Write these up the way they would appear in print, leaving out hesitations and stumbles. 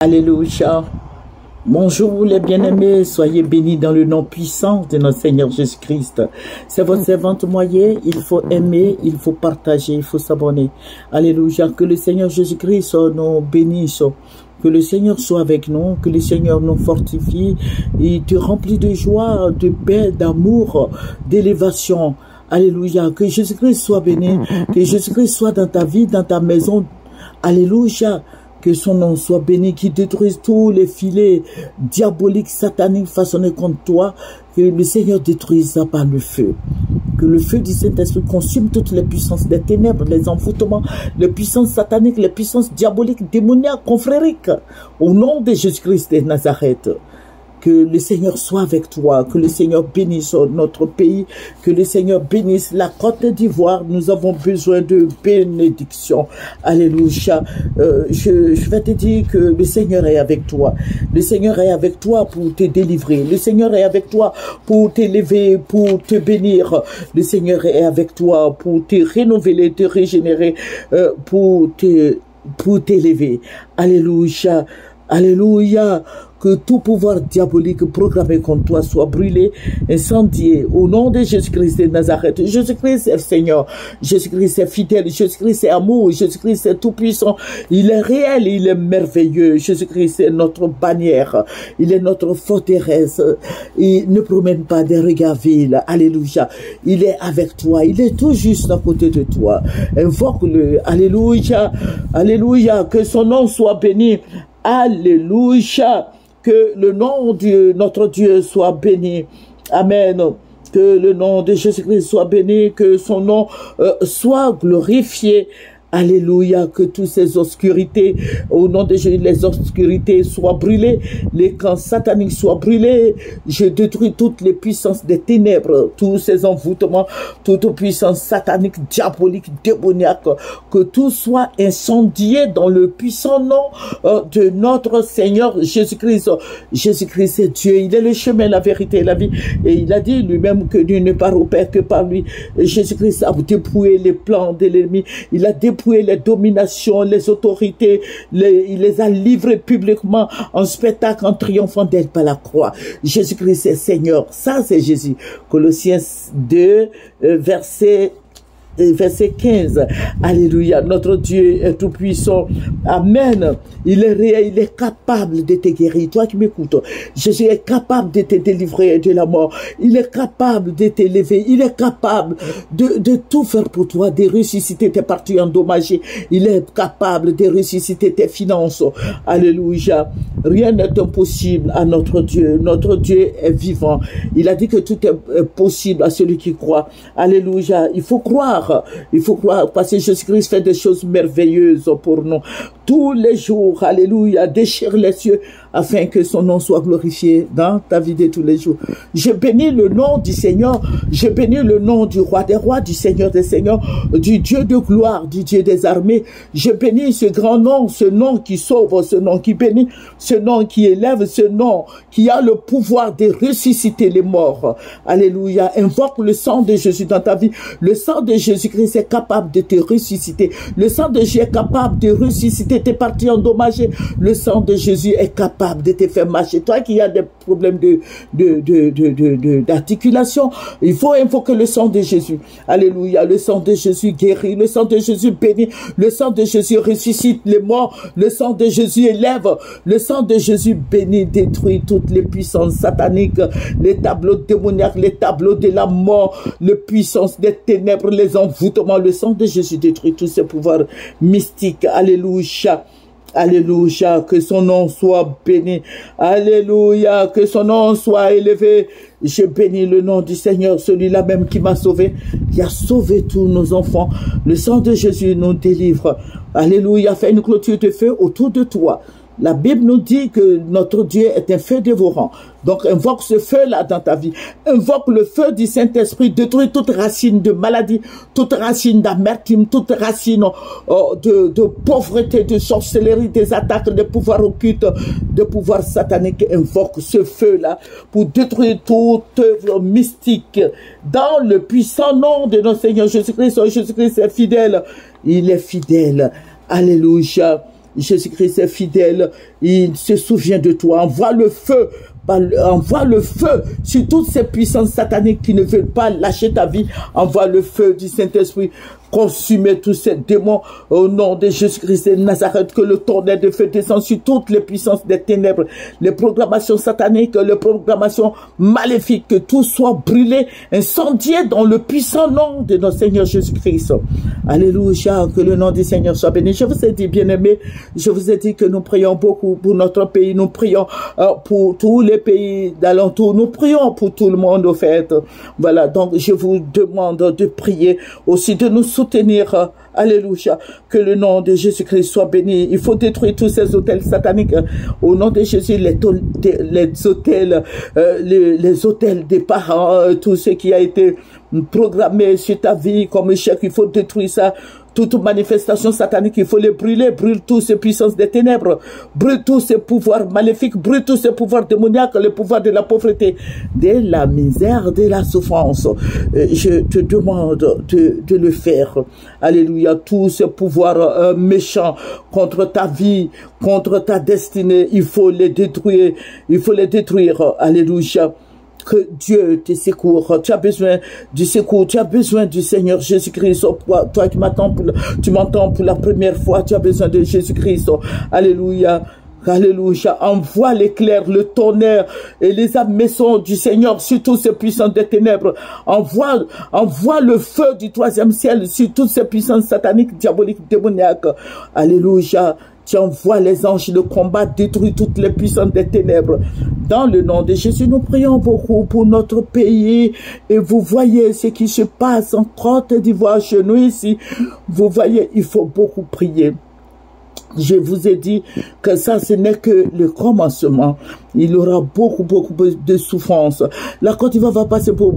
Alléluia. Bonjour les bien-aimés, soyez bénis dans le nom puissant de notre Seigneur Jésus-Christ. C'est votre servante Moyer, il faut aimer, il faut partager, il faut s'abonner. Alléluia, que le Seigneur Jésus-Christ nous bénisse, que le Seigneur soit avec nous, que le Seigneur nous fortifie, et te remplit de joie, de paix, d'amour, d'élévation. Alléluia, que Jésus-Christ soit béni, que Jésus-Christ soit dans ta vie, dans ta maison. Alléluia. Que son nom soit béni, qu'il détruise tous les filets diaboliques, sataniques façonnés contre toi. Que le Seigneur détruise ça par le feu. Que le feu du Saint-Esprit consume toutes les puissances des ténèbres, les envoûtements, les puissances sataniques, les puissances diaboliques, démoniaques, confrériques. Au nom de Jésus-Christ de Nazareth. Que le Seigneur soit avec toi, que le Seigneur bénisse notre pays, que le Seigneur bénisse la Côte d'Ivoire. Nous avons besoin de bénédiction. Alléluia. Je vais te dire que le Seigneur est avec toi. Le Seigneur est avec toi pour te délivrer. Le Seigneur est avec toi pour t'élever, pour te bénir. Le Seigneur est avec toi pour te renouveler, te régénérer, pour t'élever. Alléluia. Alléluia. Que tout pouvoir diabolique programmé contre toi soit brûlé, incendié, au nom de Jésus-Christ de Nazareth. Jésus-Christ est Seigneur, Jésus-Christ est fidèle, Jésus-Christ est amour, Jésus-Christ est tout-puissant. Il est réel, il est merveilleux. Jésus-Christ est notre bannière, il est notre forteresse. Il ne promène pas des regards vils. Alléluia. Il est avec toi, il est tout juste à côté de toi. Invoque-le. Alléluia. Alléluia. Que son nom soit béni. Alléluia. Que le nom de notre Dieu soit béni. Amen. Que le nom de Jésus-Christ soit béni. Que son nom soit glorifié. Alléluia, que toutes ces obscurités, au nom de Jésus, les obscurités soient brûlées, les camps sataniques soient brûlés. Je détruis toutes les puissances des ténèbres, tous ces envoûtements, toute puissance satanique, diabolique, démoniaque, que tout soit incendié dans le puissant nom de notre Seigneur Jésus-Christ. Jésus-Christ est Dieu, il est le chemin, la vérité et la vie. Et il a dit lui-même que Dieu ne part au Père que par lui. Jésus-Christ a dépouillé les plans de l'ennemi, il a dépouillé les dominations, les autorités, il les a livrés publiquement en spectacle, en triomphant d'elle par la croix. Jésus-Christ est Seigneur. Ça, c'est Jésus. Colossiens 2, verset 15. Alléluia. Notre Dieu est tout puissant. Amen. Il est réel, il est capable de te guérir. Toi qui m'écoutes, Jésus est capable de te délivrer de la mort. Il est capable de t'élever. Il est capable de tout faire pour toi, de ressusciter tes parties endommagées. Il est capable de ressusciter tes finances. Alléluia. Rien n'est impossible à notre Dieu. Notre Dieu est vivant. Il a dit que tout est possible à celui qui croit. Alléluia. Il faut croire. Il faut croire parce que Jésus-Christ fait des choses merveilleuses pour nous. Tous les jours, alléluia, déchire les cieux afin que son nom soit glorifié dans ta vie de tous les jours. Je bénis le nom du Seigneur, je bénis le nom du roi des rois, du Seigneur des seigneurs, du Dieu de gloire, du Dieu des armées. Je bénis ce grand nom, ce nom qui sauve, ce nom qui bénit, ce nom qui élève, ce nom qui a le pouvoir de ressusciter les morts. Alléluia. Invoque le sang de Jésus dans ta vie. Le sang de Jésus-Christ est capable de te ressusciter. Le sang de Jésus est capable de ressusciter tes parties endommagées. Le sang de Jésus est capable de te faire marcher. Toi qui as des problèmes d'articulation, il faut invoquer le sang de Jésus. Alléluia. Le sang de Jésus guérit. Le sang de Jésus bénit. Le sang de Jésus ressuscite les morts. Le sang de Jésus élève. Le sang de Jésus bénit, détruit toutes les puissances sataniques, les tableaux démoniaques, les tableaux de la mort, les puissances des ténèbres, les envoûtements. Le sang de Jésus détruit tous ces pouvoirs mystiques. Alléluia. Alléluia, que son nom soit béni. Alléluia, que son nom soit élevé. Je bénis le nom du Seigneur, celui-là même qui m'a sauvé, qui a sauvé tous nos enfants. Le sang de Jésus nous délivre. Alléluia, fais une clôture de feu autour de toi. La Bible nous dit que notre Dieu est un feu dévorant. Donc invoque ce feu-là dans ta vie. Invoque le feu du Saint-Esprit. Détruis toute racine de maladie, toute racine d'amertume, toute racine de pauvreté, de sorcellerie, des attaques, de pouvoirs occultes, de pouvoirs sataniques. Invoque ce feu-là pour détruire toute œuvre mystique dans le puissant nom de notre Seigneur Jésus-Christ. Jésus-Christ est fidèle. Il est fidèle. Alléluia. Jésus-Christ est fidèle, il se souvient de toi. Envoie le feu sur toutes ces puissances sataniques qui ne veulent pas lâcher ta vie. Envoie le feu du Saint-Esprit. Consumez tous ces démons au nom de Jésus-Christ de Nazareth, que le tonnerre de feu descende sur toutes les puissances des ténèbres, les programmations sataniques, les programmations maléfiques, que tout soit brûlé, incendié dans le puissant nom de notre Seigneur Jésus-Christ. Alléluia, que le nom du Seigneur soit béni. Je vous ai dit, bien-aimés, je vous ai dit que nous prions beaucoup pour notre pays, nous prions pour tous les pays d'alentour, nous prions pour tout le monde au fait. Voilà, donc je vous demande de prier aussi, de nous soutenir. Alléluia, que le nom de Jésus-Christ soit béni. Il faut détruire tous ces hôtels sataniques au nom de Jésus, les hôtels des parents, tout ce qui a été programmé sur ta vie comme échec, il faut détruire ça. Toute manifestation satanique, il faut les brûler. Brûle tous ces puissances des ténèbres. Brûle tous ces pouvoirs maléfiques. Brûle tous ces pouvoirs démoniaques, le pouvoir de la pauvreté, de la misère, de la souffrance. Je te demande de le faire. Alléluia. Tous ces pouvoirs méchants contre ta vie, contre ta destinée, il faut les détruire. Il faut les détruire. Alléluia. Que Dieu te secours. Tu as besoin du secours. Tu as besoin du Seigneur Jésus-Christ. Toi qui tu m'entends pour la première fois, tu as besoin de Jésus-Christ. Alléluia. Alléluia. Envoie l'éclair, le tonnerre et les maisons du Seigneur sur tous ces puissances des ténèbres. Envoie le feu du troisième ciel sur toutes ces puissances sataniques, diaboliques, démoniaques. Alléluia. Tu envoies les anges de combat, détruis toutes les puissances des ténèbres. Dans le nom de Jésus, nous prions beaucoup pour notre pays. Et vous voyez ce qui se passe en Côte d'Ivoire chez nous ici. Vous voyez, il faut beaucoup prier. Je vous ai dit que ça, ce n'est que le commencement. Il y aura beaucoup de souffrance. La Côte d'Ivoire va passer pour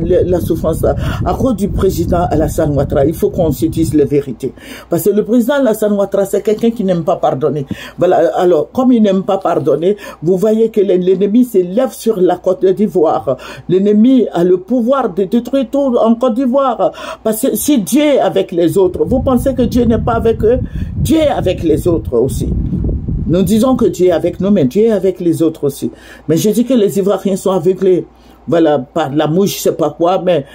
la souffrance à cause du président Alassane Ouattara. Il faut qu'on se dise la vérité. Parce que le président Alassane Ouattara, c'est quelqu'un qui n'aime pas pardonner. Voilà. Alors, comme il n'aime pas pardonner, vous voyez que l'ennemi s'élève sur la Côte d'Ivoire. L'ennemi a le pouvoir de détruire tout en Côte d'Ivoire. Parce que si Dieu est avec les autres, vous pensez que Dieu n'est pas avec eux? Dieu est avec les autres aussi. Nous disons que Dieu est avec nous, mais Dieu est avec les autres aussi. Mais je dis que les Ivoiriens sont aveuglés. Voilà, par la mouche, je sais pas quoi, mais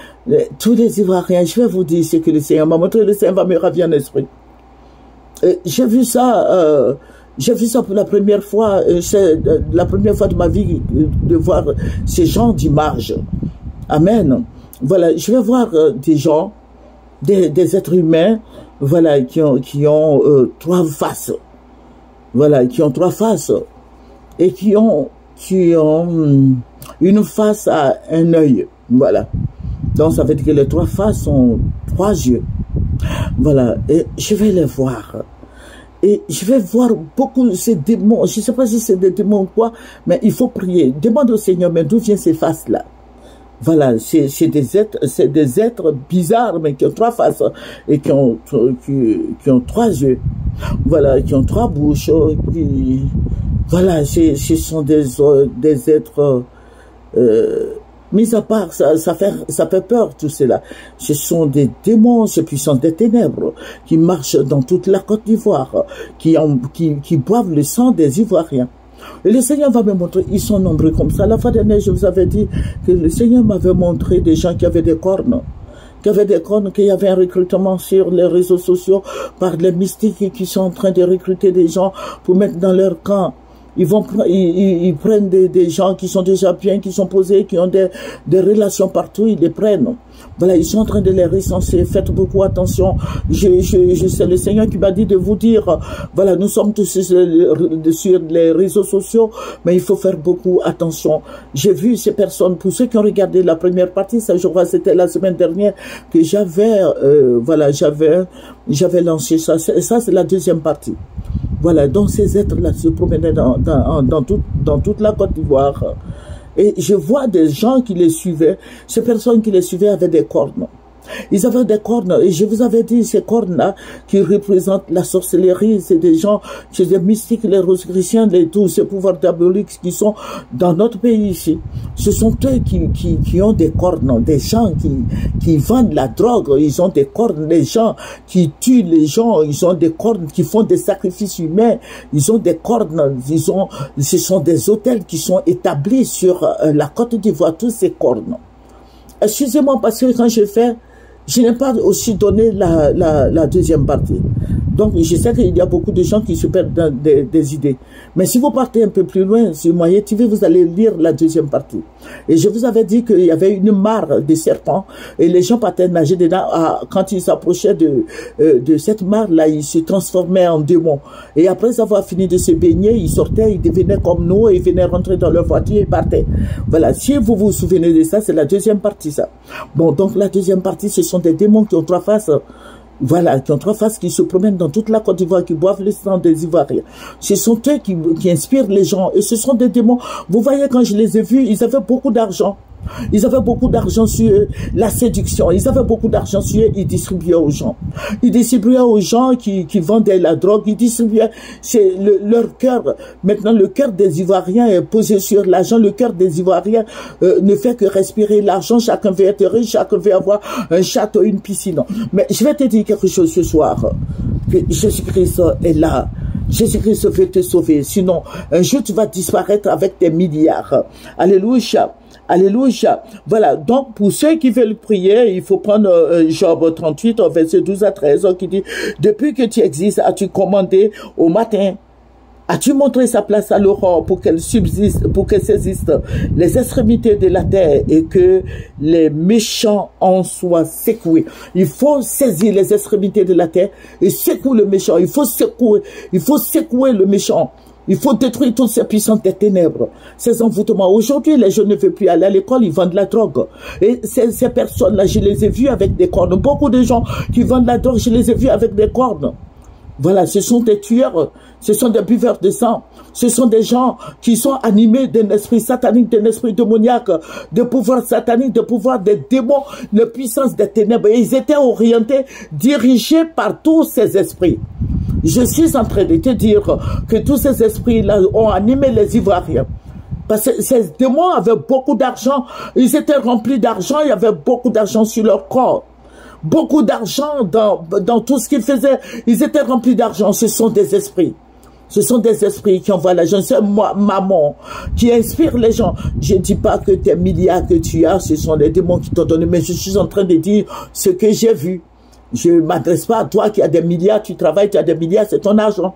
tous les Ivoiriens, je vais vous dire ce que le Seigneur m'a montré, le Seigneur va me ravir en esprit. J'ai vu ça pour la première fois, c'est la première fois de ma vie de voir ces gens d'image. Amen. Voilà, je vais voir des gens, des êtres humains, voilà, qui ont trois faces. Voilà, qui ont trois faces. Et qui ont une face à un œil. Voilà. Donc ça veut dire que les trois faces ont trois yeux. Voilà. Et je vais les voir. Et je vais voir beaucoup de ces démons. Je ne sais pas si c'est des démons ou quoi, mais il faut prier. Demande au Seigneur, mais d'où viennent ces faces-là? Voilà, c'est des êtres bizarres, mais qui ont trois faces et qui ont trois yeux. Voilà, qui ont trois bouches. Voilà, ce sont des êtres. Mis à part, ça fait peur tout cela. Ce sont des démons, ces puissances des ténèbres qui marchent dans toute la Côte d'Ivoire, qui boivent le sang des Ivoiriens. Et le Seigneur va me montrer, ils sont nombreux comme ça. La fois dernière, je vous avais dit que le Seigneur m'avait montré des gens qui avaient des cornes. Qu'il y avait un recrutement sur les réseaux sociaux par les mystiques qui sont en train de recruter des gens pour mettre dans leur camp. Ils prennent des gens qui sont déjà bien, qui sont posés, qui ont des relations partout, ils les prennent. Voilà, ils sont en train de les recenser. Faites beaucoup attention. C'est le Seigneur qui m'a dit de vous dire, voilà, nous sommes tous sur les réseaux sociaux, mais il faut faire beaucoup attention. J'ai vu ces personnes, pour ceux qui ont regardé la première partie, ça, je crois que c'était la semaine dernière, que j'avais lancé ça. Ça, c'est la deuxième partie. Voilà, donc ces êtres-là se promenaient dans toute la Côte d'Ivoire. Et je vois des gens qui les suivaient. Ces personnes qui les suivaient avaient des cornes. Ils avaient des cornes, et je vous avais dit, ces cornes-là, qui représentent la sorcellerie, c'est des gens, c'est des mystiques, les rosicruciens, tous ces pouvoirs diaboliques qui sont dans notre pays ici. Ce sont eux qui ont des cornes, des gens qui vendent la drogue, ils ont des cornes, les gens qui tuent les gens, ils ont des cornes, qui font des sacrifices humains, ils ont des cornes, ce sont des hôtels qui sont établis sur la Côte d'Ivoire, tous ces cornes. Excusez-moi parce que quand je n'ai pas aussi donné la deuxième partie. Donc, je sais qu'il y a beaucoup de gens qui se perdent dans des idées. Mais si vous partez un peu plus loin sur Moyen TV, vous allez lire la deuxième partie. Et je vous avais dit qu'il y avait une mare de serpents et les gens partaient nager dedans. Quand ils s'approchaient de cette mare-là, ils se transformaient en démons. Et après avoir fini de se baigner, ils sortaient, ils devenaient comme nous et ils venaient rentrer dans leur voiture et partaient. Voilà, si vous vous souvenez de ça, c'est la deuxième partie, ça. Bon, donc la deuxième partie, ce sont des démons qui ont trois faces. Voilà, qui ont trois faces, qui se promènent dans toute la Côte d'Ivoire, qui boivent le sang des Ivoiriens. Ce sont eux qui inspirent les gens. Et ce sont des démons. Vous voyez, quand je les ai vus, ils avaient beaucoup d'argent. Ils avaient beaucoup d'argent sur la séduction. Ils avaient beaucoup d'argent sur eux. Ils distribuaient aux gens. Ils distribuaient aux gens qui vendaient la drogue. Ils distribuaient leur cœur. Maintenant, le cœur des Ivoiriens est posé sur l'argent. Le cœur des Ivoiriens ne fait que respirer l'argent. Chacun veut être riche. Chacun veut avoir un château, une piscine. Mais je vais te dire quelque chose ce soir. Que Jésus-Christ est là. Jésus-Christ veut te sauver. Sinon, un jour, tu vas disparaître avec tes milliards. Alléluia. Alléluia. Voilà. Donc, pour ceux qui veulent prier, il faut prendre Job 38, verset 12 à 13, qui dit, depuis que tu existes, as-tu commandé au matin? As-tu montré sa place à l'aurore pour qu'elle subsiste, pour qu'elle saisisse les extrémités de la terre et que les méchants en soient secoués? Il faut saisir les extrémités de la terre et secouer le méchant. Il faut secouer le méchant. Il faut détruire toutes ces puissances des ténèbres, ces envoûtements. Aujourd'hui, les jeunes ne veulent plus aller à l'école, ils vendent la drogue. Et ces personnes-là, je les ai vues avec des cornes. Beaucoup de gens qui vendent la drogue, je les ai vus avec des cornes. Voilà, ce sont des tueurs, ce sont des buveurs de sang, ce sont des gens qui sont animés d'un esprit satanique, d'un esprit démoniaque, de pouvoir satanique, de pouvoir des démons, de puissance des ténèbres. Et ils étaient orientés, dirigés par tous ces esprits. Je suis en train de te dire que tous ces esprits-là ont animé les Ivoiriens. Parce que ces démons avaient beaucoup d'argent, ils étaient remplis d'argent, il y avait beaucoup d'argent sur leur corps. Beaucoup d'argent dans tout ce qu'ils faisaient. Ils étaient remplis d'argent. Ce sont des esprits. Ce sont des esprits qui envoient l'argent. C'est moi, maman, qui inspire les gens. Je ne dis pas que tes milliards que tu as, ce sont les démons qui t'ont donné. Mais je suis en train de dire ce que j'ai vu. Je ne m'adresse pas à toi qui as des milliards. Tu travailles, tu as des milliards, c'est ton argent.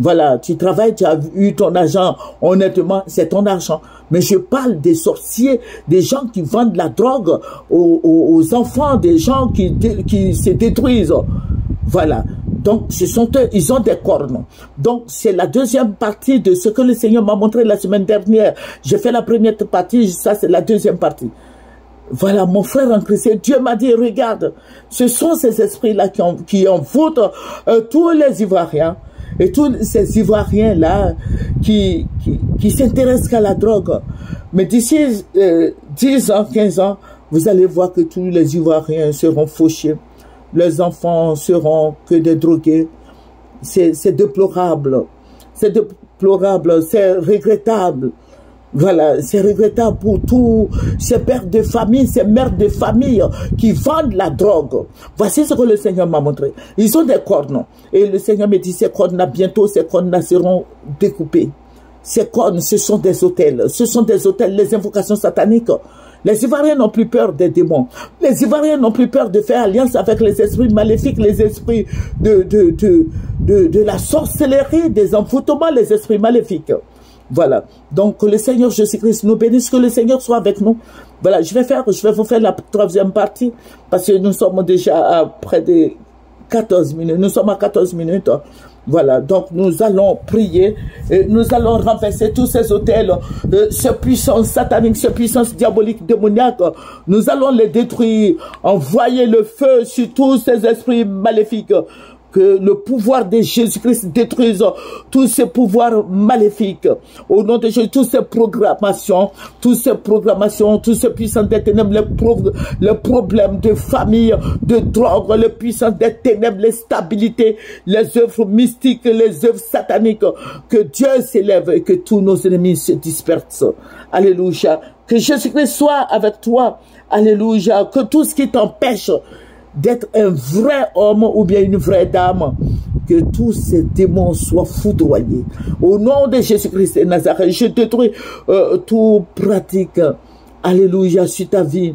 Voilà, tu travailles, tu as eu ton argent, honnêtement, c'est ton argent. Mais je parle des sorciers, des gens qui vendent la drogue aux enfants, des gens qui se détruisent. Voilà. Donc, ce sont eux, ils ont des cornes. Donc, c'est la deuxième partie de ce que le Seigneur m'a montré la semaine dernière. J'ai fait la première partie, ça c'est la deuxième partie. Voilà, mon frère en Christ, Dieu m'a dit, regarde, ce sont ces esprits-là qui envoûtent tous les Ivoiriens. Et tous ces Ivoiriens-là qui s'intéressent qu'à la drogue. Mais d'ici 10 ans, 15 ans, vous allez voir que tous les Ivoiriens seront fauchés. Les enfants seront que des drogués. C'est déplorable. C'est déplorable, c'est regrettable. Voilà, c'est regrettable pour tous ces pères de famille, ces mères de famille qui vendent la drogue. Voici ce que le Seigneur m'a montré. Ils ont des cornes. Et le Seigneur me dit, ces cornes-là, bientôt, ces cornes-là seront découpées. Ces cornes, ce sont des autels. Ce sont des autels, les invocations sataniques. Les Ivoiriens n'ont plus peur des démons. Les Ivoiriens n'ont plus peur de faire alliance avec les esprits maléfiques, les esprits de la sorcellerie, des envoûtements, les esprits maléfiques. Voilà. Donc, que le Seigneur Jésus-Christ nous bénisse, que le Seigneur soit avec nous. Voilà, je vais vous faire la troisième partie, parce que nous sommes déjà à près de 14 minutes. Nous sommes à 14 minutes. Voilà, donc nous allons prier, et nous allons renverser tous ces autels, ces puissances sataniques, ces puissances diaboliques, démoniaques. Nous allons les détruire, envoyer le feu sur tous ces esprits maléfiques. Que le pouvoir de Jésus-Christ détruise tous ces pouvoirs maléfiques. Au nom de Jésus, toutes ces programmations, tous ces puissances des ténèbres, les problèmes de famille, de drogue, les puissances des ténèbres, les stabilités, les œuvres mystiques, les œuvres sataniques. Que Dieu s'élève et que tous nos ennemis se dispersent. Alléluia. Que Jésus-Christ soit avec toi. Alléluia. Que tout ce qui t'empêche d'être un vrai homme ou bien une vraie dame, que tous ces démons soient foudroyés. Au nom de Jésus-Christ de Nazareth, je détruis tout pratique, alléluia, sur ta vie.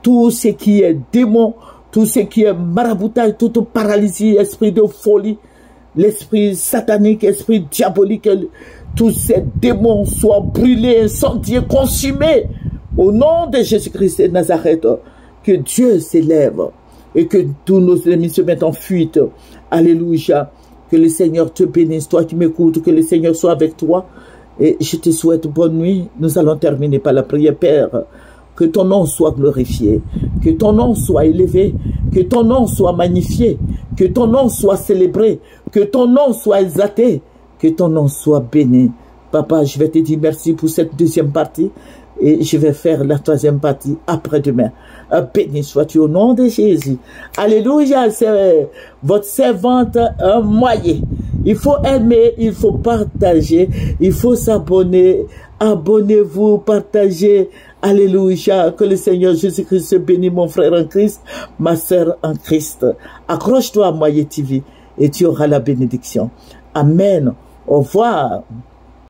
Tout ce qui est démon, tout ce qui est maraboutage, toute paralysie, esprit de folie, l'esprit satanique, esprit diabolique, tous ces démons soient brûlés, incendiés, consumés. Au nom de Jésus-Christ de Nazareth, que Dieu s'élève et que tous nos ennemis se mettent en fuite. Alléluia. Que le Seigneur te bénisse, toi qui m'écoutes, que le Seigneur soit avec toi. Et je te souhaite bonne nuit. Nous allons terminer par la prière. Père, que ton nom soit glorifié, que ton nom soit élevé, que ton nom soit magnifié, que ton nom soit célébré, que ton nom soit exalté, que ton nom soit béni. Papa, je vais te dire merci pour cette deuxième partie. Et je vais faire la troisième partie après-demain. Béni sois-tu au nom de Jésus. Alléluia, c'est votre servante Moyer. Il faut aimer, il faut partager, il faut s'abonner. Abonnez-vous, partagez. Alléluia, que le Seigneur Jésus-Christ se bénisse, mon frère en Christ, ma sœur en Christ. Accroche-toi à Moyer TV et tu auras la bénédiction. Amen. Au revoir.